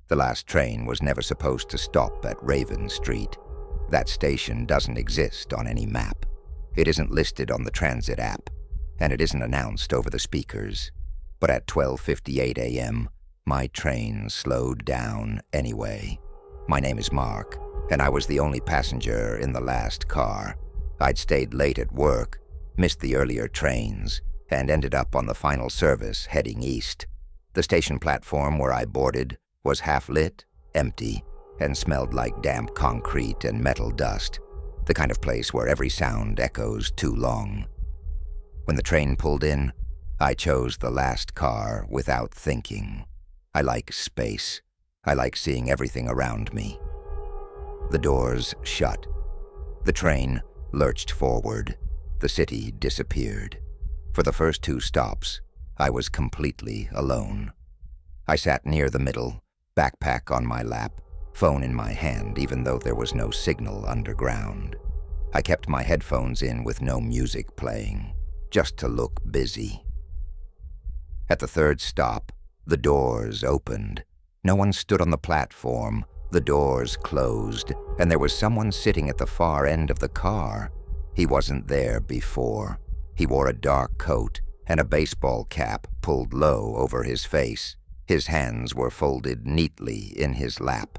The last train was never supposed to stop at Raven Street. That station doesn't exist on any map. It isn't listed on the transit app, and it isn't announced over the speakers. But at 12:58 a.m., my train slowed down anyway. My name is Mark, and I was the only passenger in the last car. I'd stayed late at work, missed the earlier trains, and ended up on the final service heading east. The station platform where I boarded was half lit, empty, and smelled like damp concrete and metal dust, the kind of place where every sound echoes too long. When the train pulled in, I chose the last car without thinking. I like space. I like seeing everything around me. The doors shut. The train lurched forward. The city disappeared. For the first 2 stops, I was completely alone. I sat near the middle, backpack on my lap, phone in my hand even though there was no signal underground. I kept my headphones in with no music playing, just to look busy. At the 3rd stop, the doors opened. No one stood on the platform. The doors closed, and there was someone sitting at the far end of the car. He wasn't there before. He wore a dark coat and a baseball cap pulled low over his face. His hands were folded neatly in his lap.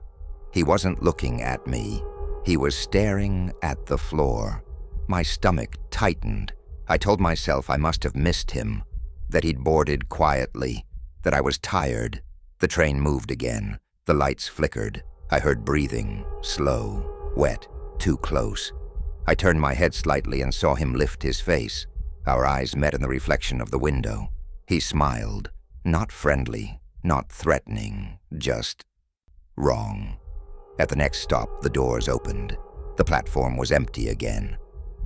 He wasn't looking at me. He was staring at the floor. My stomach tightened. I told myself I must have missed him, that he'd boarded quietly, that I was tired. The train moved again. The lights flickered. I heard breathing, slow, wet, too close. I turned my head slightly and saw him lift his face. Our eyes met in the reflection of the window. He smiled, not friendly, not threatening, just wrong. At the next stop, the doors opened. The platform was empty again.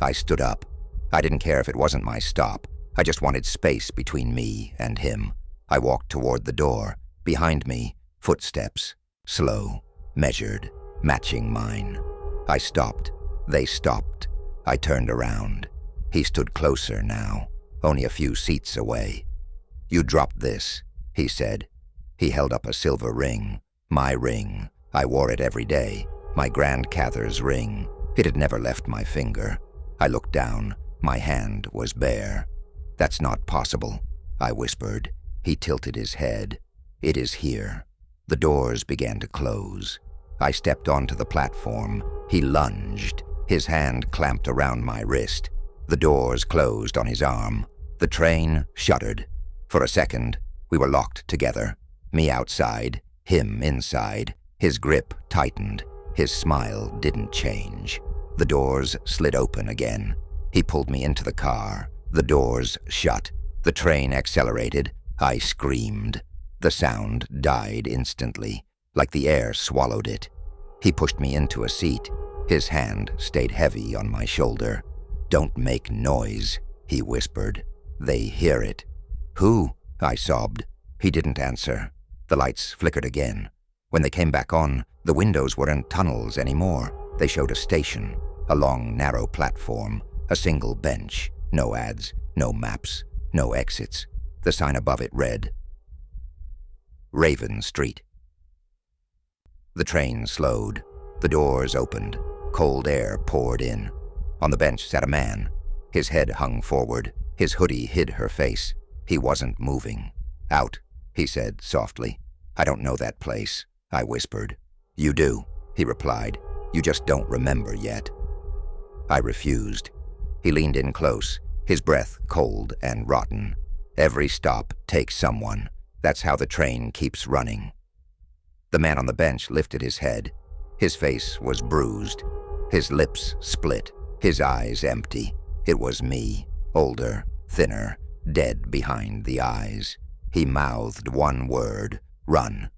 I stood up. I didn't care if it wasn't my stop. I just wanted space between me and him. I walked toward the door. Behind me, footsteps, slow, measured, matching mine. I stopped. They stopped. I turned around. He stood closer now, only a few seats away. "You dropped this," he said. He held up a silver ring. My ring. I wore it every day. My Grand Cather's ring. It had never left my finger. I looked down. My hand was bare. "That's not possible," I whispered. He tilted his head. "It is here." The doors began to close. I stepped onto the platform. He lunged. His hand clamped around my wrist. The doors closed on his arm. The train shuddered. For a second, we were locked together. Me outside, him inside. His grip tightened. His smile didn't change. The doors slid open again. He pulled me into the car. The doors shut. The train accelerated. I screamed. The sound died instantly, like the air swallowed it. He pushed me into a seat. His hand stayed heavy on my shoulder. "Don't make noise," he whispered. "They hear it." "Who?" I sobbed. He didn't answer. The lights flickered again. When they came back on, the windows weren't tunnels anymore. They showed a station, a long, narrow platform, a single bench, no ads, no maps, no exits. The sign above it read, Raven Street. The train slowed. The doors opened. Cold air poured in. On the bench sat a man. His head hung forward. His hoodie hid her face. He wasn't moving. "Out," he said softly. "I don't know that place," I whispered. "You do," he replied. "You just don't remember yet." I refused. He leaned in close, his breath cold and rotten. "Every stop takes someone. That's how the train keeps running." The man on the bench lifted his head. His face was bruised. His lips split. His eyes empty. It was me, older, thinner, dead behind the eyes. He mouthed one word, "Run."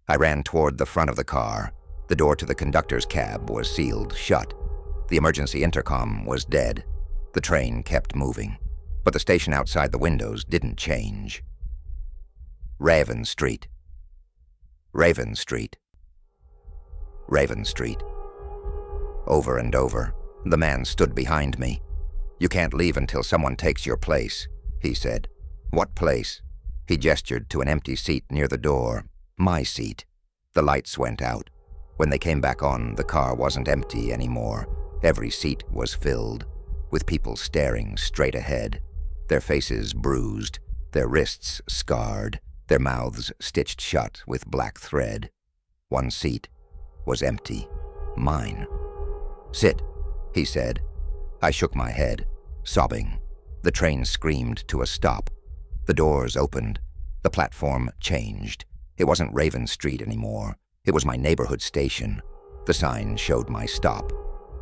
I ran toward the front of the car. The door to the conductor's cab was sealed shut. The emergency intercom was dead. The train kept moving, but the station outside the windows didn't change. Raven Street. Raven Street. Raven Street. Over and over, the man stood behind me. "You can't leave until someone takes your place," he said. "What place?" He gestured to an empty seat near the door. "My seat." The lights went out. When they came back on, the car wasn't empty anymore. Every seat was filled, with people staring straight ahead, their faces bruised, their wrists scarred, their mouths stitched shut with black thread. One seat was empty. Mine. "Sit," he said. I shook my head, sobbing. The train screamed to a stop. The doors opened. The platform changed. It wasn't Raven Street anymore. It was my neighborhood station. The sign showed my stop.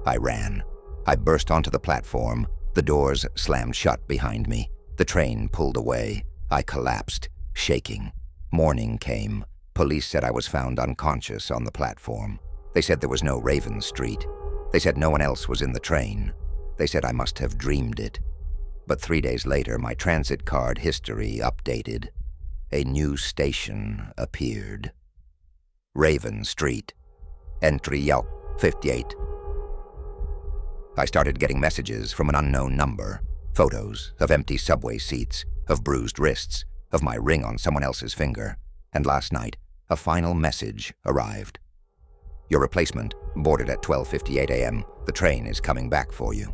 I ran. I burst onto the platform. The doors slammed shut behind me. The train pulled away. I collapsed, shaking. Morning came. Police said I was found unconscious on the platform. They said there was no Raven Street. They said no one else was in the train. They said I must have dreamed it. But 3 days later, my transit card history updated. A new station appeared. Raven Street. Entry Yelp 58. I started getting messages from an unknown number. Photos of empty subway seats, of bruised wrists, of my ring on someone else's finger. And last night, a final message arrived. Your replacement boarded at 12:58 a.m. The train is coming back for you.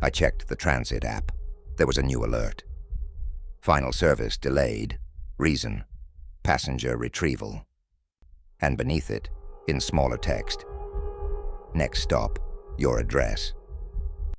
I checked the transit app. There was a new alert. Final service delayed. Reason: passenger retrieval. And beneath it, in smaller text, next stop, your address.